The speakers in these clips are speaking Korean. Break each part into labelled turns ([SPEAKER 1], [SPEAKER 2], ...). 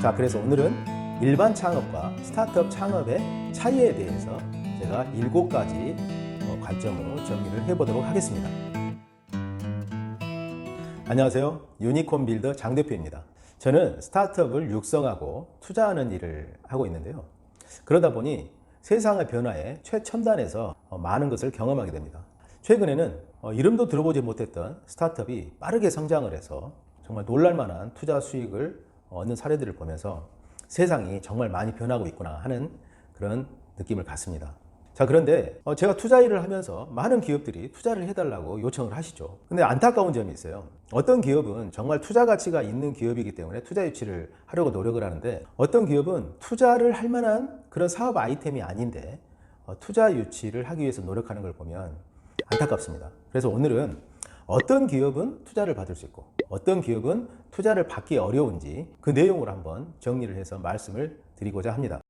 [SPEAKER 1] 자, 그래서 오늘은 일반 창업과 스타트업 창업의 차이에 대해서 제가 7가지 관점으로 정리를 해보도록 하겠습니다. 안녕하세요. 유니콘 빌더 장 대표입니다. 저는 스타트업을 육성하고 투자하는 일을 하고 있는데요. 그러다 보니 세상의 변화에 최첨단에서 많은 것을 경험하게 됩니다. 최근에는 이름도 들어보지 못했던 스타트업이 빠르게 성장을 해서 정말 놀랄만한 투자 수익을 얻는 사례들을 보면서 세상이 정말 많이 변하고 있구나 하는 그런 느낌을 갖습니다. 자, 그런데 제가 투자 일을 하면서 많은 기업들이 투자를 해달라고 요청을 하시죠. 근데 안타까운 점이 있어요. 어떤 기업은 정말 투자 가치가 있는 기업이기 때문에 투자 유치를 하려고 노력을 하는데, 어떤 기업은 투자를 할 만한 그런 사업 아이템이 아닌데 투자 유치를 하기 위해서 노력하는 걸 보면 안타깝습니다. 그래서 오늘은 어떤 기업은 투자를 받을 수 있고 어떤 기업은 투자를 받기 어려운지 그 내용을 한번 정리를 해서 말씀을 드리고자 합니다.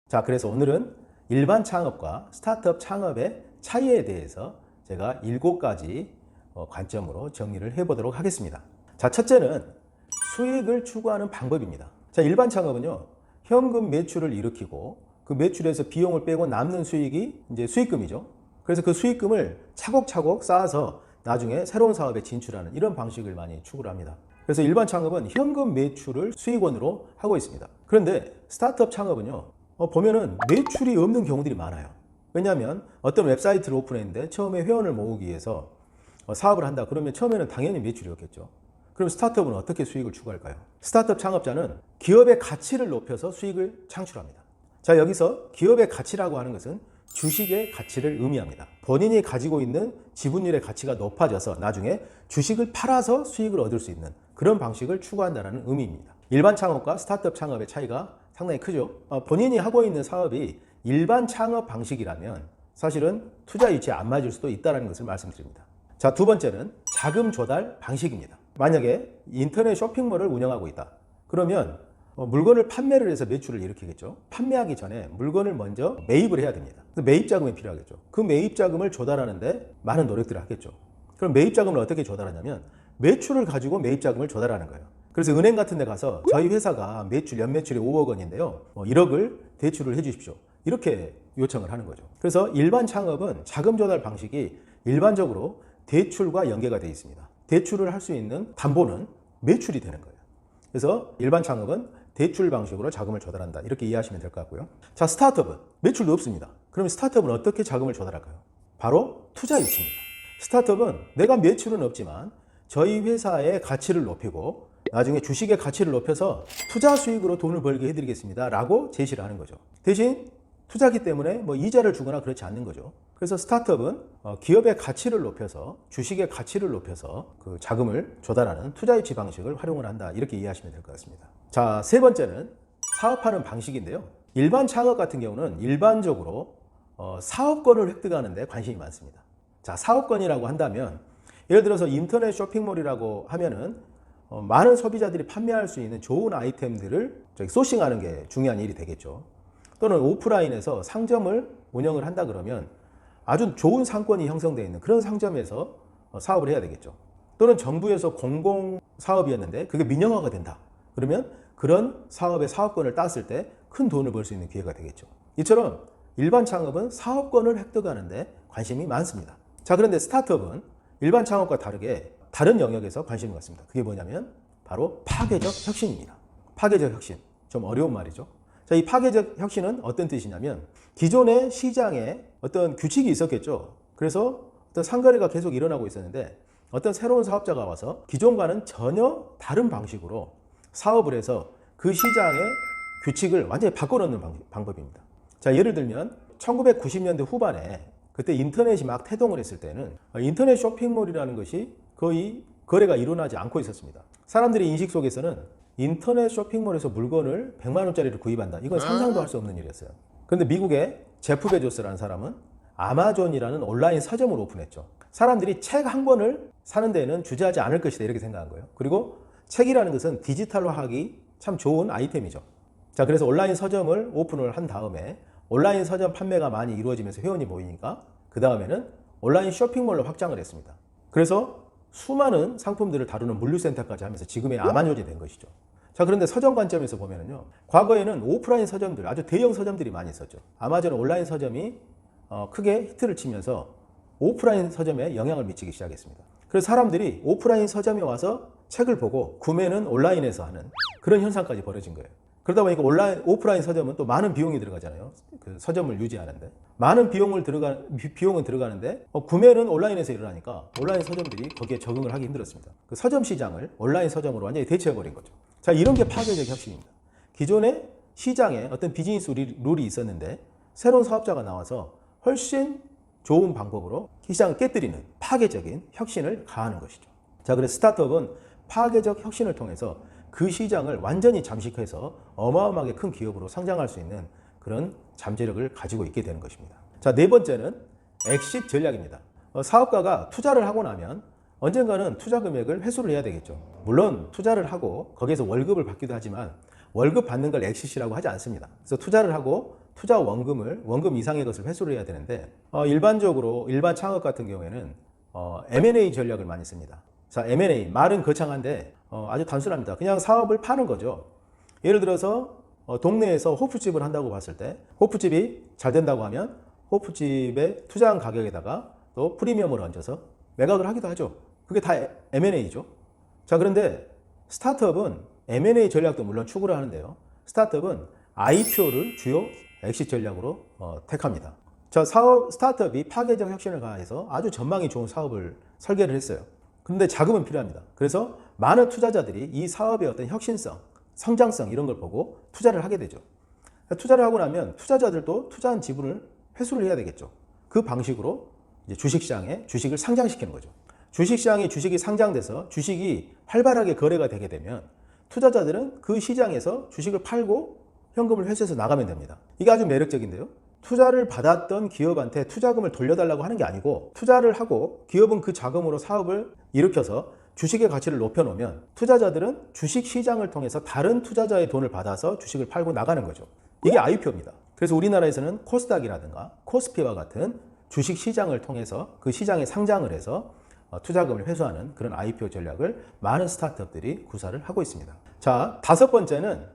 [SPEAKER 1] 자, 그래서 오늘은 일반 창업과 스타트업 창업의 차이에 대해서 제가 7가지 관점으로 정리를 해보도록 하겠습니다. 자, 첫째는 수익을 추구하는 방법입니다. 자, 일반 창업은요, 현금 매출을 일으키고 그 매출에서 비용을 빼고 남는 수익이 이제 수익금이죠. 그래서 그 수익금을 차곡차곡 쌓아서 나중에 새로운 사업에 진출하는 이런 방식을 많이 추구를 합니다. 그래서 일반 창업은 현금 매출을 수익원으로 하고 있습니다. 그런데 스타트업 창업은요, 보면은 매출이 없는 경우들이 많아요. 왜냐하면 어떤 웹사이트를 오픈했는데 처음에 회원을 모으기 위해서 사업을 한다 그러면 처음에는 당연히 매출이 없겠죠. 그럼 스타트업은 어떻게 수익을 추구할까요? 스타트업 창업자는 기업의 가치를 높여서 수익을 창출합니다. 자, 여기서 기업의 가치라고 하는 것은 주식의 가치를 의미합니다. 본인이 가지고 있는 지분율의 가치가 높아져서 나중에 주식을 팔아서 수익을 얻을 수 있는 그런 방식을 추구한다는 의미입니다. 일반 창업과 스타트업 창업의 차이가 상당히 크죠. 본인이 하고 있는 사업이 일반 창업 방식이라면 사실은 투자 유치에 안 맞을 수도 있다는 것을 말씀드립니다. 자, 두 번째는 자금 조달 방식입니다. 만약에 인터넷 쇼핑몰을 운영하고 있다. 그러면 물건을 판매를 해서 매출을 일으키겠죠. 판매하기 전에 물건을 먼저 매입을 해야 됩니다. 매입 자금이 필요하겠죠. 그 매입 자금을 조달하는데 많은 노력들을 하겠죠. 그럼 매입 자금을 어떻게 조달하냐면 매출을 가지고 매입 자금을 조달하는 거예요. 그래서 은행 같은 데 가서 저희 회사가 연매출이 5억 원인데요. 1억을 대출을 해 주십시오. 이렇게 요청을 하는 거죠. 그래서 일반 창업은 자금 조달 방식이 일반적으로 대출과 연계가 되어 있습니다. 대출을 할 수 있는 담보는 매출이 되는 거예요. 그래서 일반 창업은 대출 방식으로 자금을 조달한다. 이렇게 이해하시면 될 것 같고요. 자, 스타트업은 매출도 없습니다. 그럼 스타트업은 어떻게 자금을 조달할까요? 바로 투자 유치입니다. 스타트업은 내가 매출은 없지만 저희 회사의 가치를 높이고 나중에 주식의 가치를 높여서 투자 수익으로 돈을 벌게 해드리겠습니다 라고 제시를 하는 거죠. 대신 투자기 때문에 이자를 주거나 그렇지 않는 거죠. 그래서 스타트업은 기업의 가치를 높여서 주식의 가치를 높여서 그 자금을 조달하는 투자 유치 방식을 활용을 한다. 이렇게 이해하시면 될 것 같습니다. 자, 세 번째는 사업하는 방식인데요. 일반 창업 같은 경우는 일반적으로 사업권을 획득하는 데 관심이 많습니다. 자, 사업권이라고 한다면 예를 들어서 인터넷 쇼핑몰이라고 하면은 많은 소비자들이 판매할 수 있는 좋은 아이템들을 소싱하는 게 중요한 일이 되겠죠. 또는 오프라인에서 상점을 운영을 한다 그러면 아주 좋은 상권이 형성되어 있는 그런 상점에서 사업을 해야 되겠죠. 또는 정부에서 공공 사업이었는데 그게 민영화가 된다. 그러면 그런 사업의 사업권을 땄을 때 큰 돈을 벌 수 있는 기회가 되겠죠. 이처럼 일반 창업은 사업권을 획득하는데 관심이 많습니다. 자, 그런데 스타트업은 일반 창업과 다르게 다른 영역에서 관심을 갖습니다. 그게 뭐냐면 바로 파괴적 혁신입니다. 파괴적 혁신. 좀 어려운 말이죠. 자, 이 파괴적 혁신은 어떤 뜻이냐면 기존의 시장에 어떤 규칙이 있었겠죠. 그래서 어떤 상거래가 계속 일어나고 있었는데 어떤 새로운 사업자가 와서 기존과는 전혀 다른 방식으로 사업을 해서 그 시장의 규칙을 완전히 바꿔놓는 방법입니다. 자, 예를 들면 1990년대 후반에 그때 인터넷이 막 태동을 했을 때는 인터넷 쇼핑몰이라는 것이 거의 거래가 일어나지 않고 있었습니다. 사람들의 인식 속에서는 인터넷 쇼핑몰에서 물건을 100만 원짜리를 구입한다. 이건 상상도 할 수 없는 일이었어요. 그런데 미국의 제프 베조스라는 사람은 아마존이라는 온라인 서점을 오픈했죠. 사람들이 책 한 권을 사는 데는 주저하지 않을 것이다 이렇게 생각한 거예요. 그리고 책이라는 것은 디지털로 하기 참 좋은 아이템이죠. 자, 그래서 온라인 서점을 오픈을 한 다음에 온라인 서점 판매가 많이 이루어지면서 회원이 모이니까 그 다음에는 온라인 쇼핑몰로 확장을 했습니다. 그래서 수많은 상품들을 다루는 물류센터까지 하면서 지금의 아마존이 된 것이죠. 자, 그런데 서점 관점에서 보면은요, 과거에는 오프라인 서점들, 아주 대형 서점들이 많이 있었죠. 아마존 온라인 서점이 크게 히트를 치면서 오프라인 서점에 영향을 미치기 시작했습니다. 그래서 사람들이 오프라인 서점에 와서 책을 보고 구매는 온라인에서 하는 그런 현상까지 벌어진 거예요. 그러다 보니까 오프라인 서점은 또 많은 비용이 들어가잖아요. 그 서점을 유지하는데. 많은 비용은 들어가는데 구매는 온라인에서 일어나니까 온라인 서점들이 거기에 적응을 하기 힘들었습니다. 그 서점 시장을 온라인 서점으로 완전히 대체해버린 거죠. 자, 이런 게 파괴적 혁신입니다. 기존의 시장에 어떤 비즈니스 룰이 있었는데 새로운 사업자가 나와서 훨씬 좋은 방법으로 시장을 깨뜨리는 파괴적인 혁신을 가하는 것이죠. 자, 그래서 스타트업은 파괴적 혁신을 통해서 그 시장을 완전히 잠식해서 어마어마하게 큰 기업으로 성장할 수 있는 그런 잠재력을 가지고 있게 되는 것입니다. 자, 네 번째는 엑싯 전략입니다. 사업가가 투자를 하고 나면 언젠가는 투자 금액을 회수를 해야 되겠죠. 물론 투자를 하고 거기에서 월급을 받기도 하지만 월급 받는 걸 엑싯이라고 하지 않습니다. 그래서 투자를 하고 투자 원금 이상의 것을 회수를 해야 되는데 일반적으로 일반 창업 같은 경우에는 M&A 전략을 많이 씁니다. 자, M&A 말은 거창한데 아주 단순합니다. 그냥 사업을 파는 거죠. 예를 들어서 동네에서 호프집을 한다고 봤을 때 호프집이 잘 된다고 하면 호프집의 투자한 가격에다가 또 프리미엄을 얹어서 매각을 하기도 하죠. 그게 다 M&A죠. 자, 그런데 스타트업은 M&A 전략도 물론 추구를 하는데요. 스타트업은 IPO를 주요 엑싯 전략으로 택합니다. 자, 스타트업이 파괴적 혁신을 가해서 아주 전망이 좋은 사업을 설계를 했어요. 그런데 자금은 필요합니다. 그래서 많은 투자자들이 이 사업의 어떤 혁신성, 성장성 이런 걸 보고 투자를 하게 되죠. 투자를 하고 나면 투자자들도 투자한 지분을 회수를 해야 되겠죠. 그 방식으로 이제 주식시장에 주식을 상장시키는 거죠. 주식시장에 주식이 상장돼서 주식이 활발하게 거래가 되게 되면 투자자들은 그 시장에서 주식을 팔고 현금을 회수해서 나가면 됩니다. 이게 아주 매력적인데요. 투자를 받았던 기업한테 투자금을 돌려달라고 하는 게 아니고 투자를 하고 기업은 그 자금으로 사업을 일으켜서 주식의 가치를 높여놓으면 투자자들은 주식시장을 통해서 다른 투자자의 돈을 받아서 주식을 팔고 나가는 거죠. 이게 IPO입니다. 그래서 우리나라에서는 코스닥이라든가 코스피와 같은 주식시장을 통해서 그 시장에 상장을 해서 투자금을 회수하는 그런 IPO 전략을 많은 스타트업들이 구사를 하고 있습니다. 자, 다섯 번째는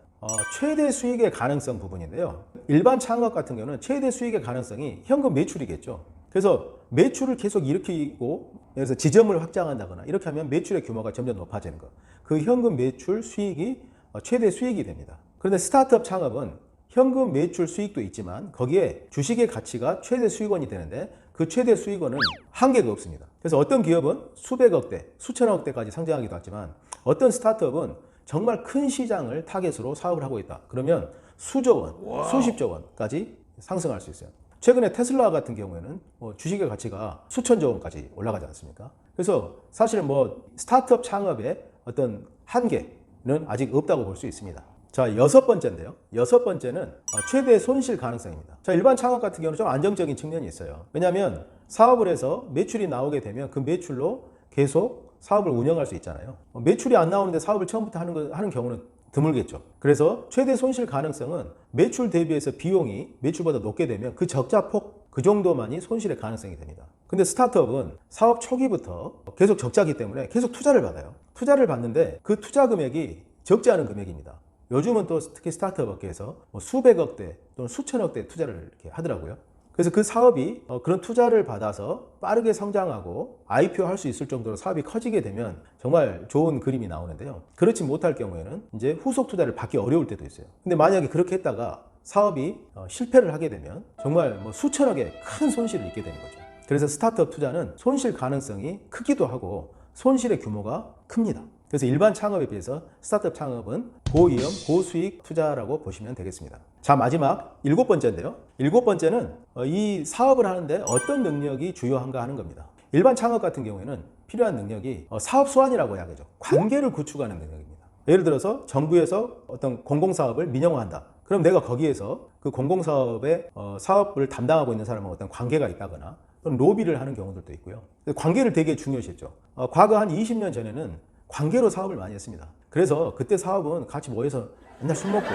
[SPEAKER 1] 최대 수익의 가능성 부분인데요. 일반 창업 같은 경우는 최대 수익의 가능성이 현금 매출이겠죠. 그래서 매출을 계속 일으키고 그래서 지점을 확장한다거나 이렇게 하면 매출의 규모가 점점 높아지는 것. 그 현금 매출 수익이 최대 수익이 됩니다. 그런데 스타트업 창업은 현금 매출 수익도 있지만 거기에 주식의 가치가 최대 수익원이 되는데 그 최대 수익원은 한계가 없습니다. 그래서 어떤 기업은 수백억 대, 수천억 대까지 성장하기도 하지만 어떤 스타트업은 정말 큰 시장을 타겟으로 사업을 하고 있다. 그러면 수조 원, 수십조 원까지 상승할 수 있어요. 최근에 테슬라 같은 경우에는 주식의 가치가 수천조 원까지 올라가지 않습니까? 그래서 사실은 스타트업 창업의 어떤 한계는 아직 없다고 볼 수 있습니다. 자, 여섯 번째인데요. 여섯 번째는 최대 손실 가능성입니다. 자, 일반 창업 같은 경우는 좀 안정적인 측면이 있어요. 왜냐하면 사업을 해서 매출이 나오게 되면 그 매출로 계속 사업을 운영할 수 있잖아요. 매출이 안 나오는데 사업을 처음부터 하는 경우는 드물겠죠. 그래서 최대 손실 가능성은 매출 대비해서 비용이 매출보다 높게 되면 그 적자 폭 그 정도만이 손실의 가능성이 됩니다. 근데 스타트업은 사업 초기부터 계속 적자기 때문에 계속 투자를 받아요. 투자를 받는데 그 투자 금액이 적지 않은 금액입니다. 요즘은 또 특히 스타트업 업계에서 수백억 대 또는 수천억 대 투자를 이렇게 하더라고요. 그래서 그 사업이 그런 투자를 받아서 빠르게 성장하고 IPO 할 수 있을 정도로 사업이 커지게 되면 정말 좋은 그림이 나오는데요. 그렇지 못할 경우에는 이제 후속 투자를 받기 어려울 때도 있어요. 근데 만약에 그렇게 했다가 사업이 실패를 하게 되면 정말 수천억의 큰 손실을 입게 되는 거죠. 그래서 스타트업 투자는 손실 가능성이 크기도 하고 손실의 규모가 큽니다. 그래서 일반 창업에 비해서 스타트업 창업은 고위험, 고수익 투자라고 보시면 되겠습니다. 자, 마지막 일곱 번째인데요. 일곱 번째는 이 사업을 하는데 어떤 능력이 주요한가 하는 겁니다. 일반 창업 같은 경우에는 필요한 능력이 사업 수완이라고 해야겠죠. 관계를 구축하는 능력입니다. 예를 들어서 정부에서 어떤 공공사업을 민영화한다. 그럼 내가 거기에서 그 공공사업의 사업을 담당하고 있는 사람과 어떤 관계가 있다거나 또는 로비를 하는 경우들도 있고요. 관계를 되게 중요시했죠. 과거 한 20년 전에는 관계로 사업을 많이 했습니다. 그래서 그때 사업은 같이 모여서 맨날 술 먹고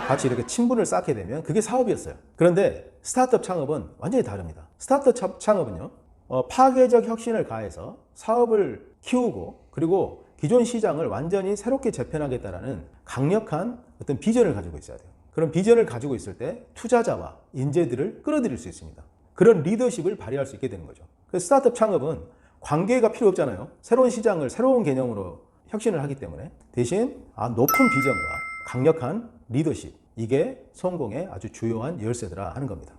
[SPEAKER 1] 같이 이렇게 친분을 쌓게 되면 그게 사업이었어요. 그런데 스타트업 창업은 완전히 다릅니다. 스타트업 창업은요, 파괴적 혁신을 가해서 사업을 키우고 그리고 기존 시장을 완전히 새롭게 재편하겠다라는 강력한 어떤 비전을 가지고 있어야 돼요. 그런 비전을 가지고 있을 때 투자자와 인재들을 끌어들일 수 있습니다. 그런 리더십을 발휘할 수 있게 되는 거죠. 그래서 스타트업 창업은 관계가 필요 없잖아요. 새로운 시장을 새로운 개념으로 혁신을 하기 때문에 대신 높은 비전과 강력한 리더십, 이게 성공의 아주 주요한 열쇠더라 하는 겁니다.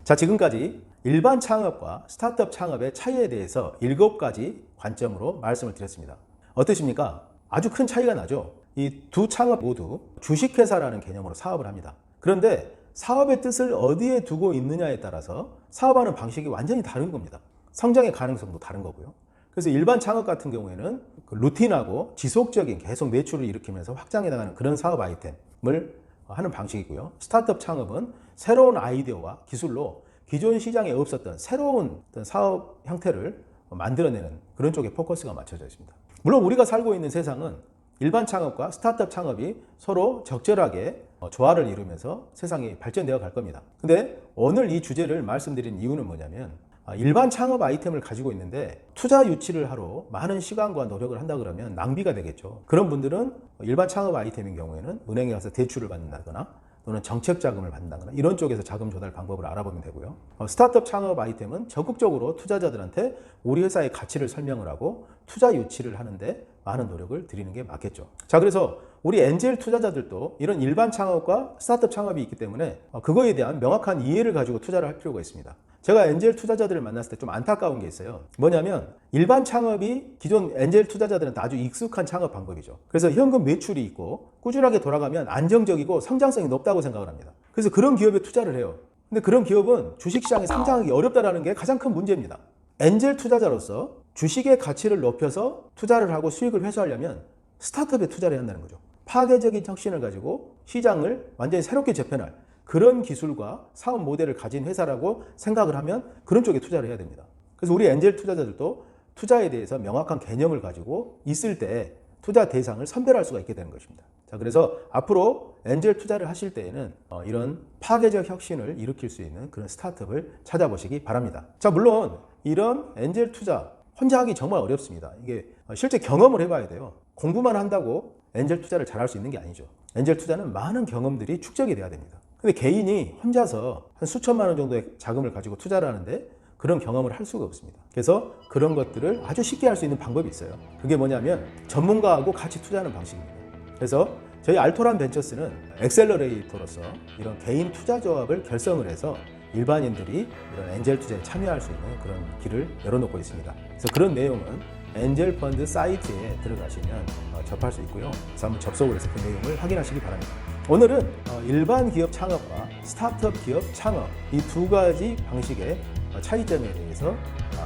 [SPEAKER 1] 자, 지금까지 일반 창업과 스타트업 창업의 차이에 대해서 7가지 관점으로 말씀을 드렸습니다. 어떠십니까? 아주 큰 차이가 나죠? 이 두 창업 모두 주식회사라는 개념으로 사업을 합니다. 그런데 사업의 뜻을 어디에 두고 있느냐에 따라서 사업하는 방식이 완전히 다른 겁니다. 성장의 가능성도 다른 거고요. 그래서 일반 창업 같은 경우에는 루틴하고 지속적인 계속 매출을 일으키면서 확장해 나가는 그런 사업 아이템을 하는 방식이고요. 스타트업 창업은 새로운 아이디어와 기술로 기존 시장에 없었던 새로운 사업 형태를 만들어내는 그런 쪽에 포커스가 맞춰져 있습니다. 물론 우리가 살고 있는 세상은 일반 창업과 스타트업 창업이 서로 적절하게 조화를 이루면서 세상이 발전되어 갈 겁니다. 근데 오늘 이 주제를 말씀드린 이유는 뭐냐면 일반 창업 아이템을 가지고 있는데 투자 유치를 하러 많은 시간과 노력을 한다 그러면 낭비가 되겠죠. 그런 분들은 일반 창업 아이템인 경우에는 은행에 가서 대출을 받는다거나 또는 정책 자금을 받는다거나 이런 쪽에서 자금 조달 방법을 알아보면 되고요. 스타트업 창업 아이템은 적극적으로 투자자들한테 우리 회사의 가치를 설명을 하고 투자 유치를 하는데 많은 노력을 들이는 게 맞겠죠. 자, 그래서 우리 엔젤 투자자들도 이런 일반 창업과 스타트업 창업이 있기 때문에 그거에 대한 명확한 이해를 가지고 투자를 할 필요가 있습니다. 제가 엔젤 투자자들을 만났을 때 좀 안타까운 게 있어요. 뭐냐면 일반 창업이 기존 엔젤 투자자들한테 아주 익숙한 창업 방법이죠. 그래서 현금 매출이 있고 꾸준하게 돌아가면 안정적이고 성장성이 높다고 생각을 합니다. 그래서 그런 기업에 투자를 해요. 근데 그런 기업은 주식시장에 상장하기 어렵다는 게 가장 큰 문제입니다. 엔젤 투자자로서 주식의 가치를 높여서 투자를 하고 수익을 회수하려면 스타트업에 투자를 해야 한다는 거죠. 파괴적인 혁신을 가지고 시장을 완전히 새롭게 재편할 그런 기술과 사업 모델을 가진 회사라고 생각을 하면 그런 쪽에 투자를 해야 됩니다. 그래서 우리 엔젤 투자자들도 투자에 대해서 명확한 개념을 가지고 있을 때 투자 대상을 선별할 수가 있게 되는 것입니다. 자, 그래서 앞으로 엔젤 투자를 하실 때에는 이런 파괴적 혁신을 일으킬 수 있는 그런 스타트업을 찾아보시기 바랍니다. 자, 물론 이런 엔젤 투자 혼자 하기 정말 어렵습니다. 이게 실제 경험을 해봐야 돼요. 공부만 한다고 엔젤 투자를 잘할 수 있는 게 아니죠. 엔젤 투자는 많은 경험들이 축적이 돼야 됩니다. 근데 개인이 혼자서 한 수천만 원 정도의 자금을 가지고 투자를 하는데 그런 경험을 할 수가 없습니다. 그래서 그런 것들을 아주 쉽게 할 수 있는 방법이 있어요. 그게 뭐냐면 전문가하고 같이 투자하는 방식입니다. 그래서 저희 알토란 벤처스는 엑셀러레이터로서 이런 개인 투자 조합을 결성을 해서 일반인들이 이런 엔젤 투자에 참여할 수 있는 그런 길을 열어놓고 있습니다. 그래서 그런 내용은 엔젤 펀드 사이트에 들어가시면 접할 수 있고요. 그래서 한번 접속을 해서 그 내용을 확인하시기 바랍니다. 오늘은 일반 기업 창업과 스타트업 기업 창업 이 두 가지 방식의 차이점에 대해서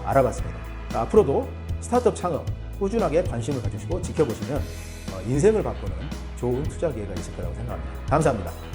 [SPEAKER 1] 알아봤습니다. 앞으로도 스타트업 창업 꾸준하게 관심을 가지시고 지켜보시면 인생을 바꾸는 좋은 투자 기회가 있을 거라고 생각합니다. 감사합니다.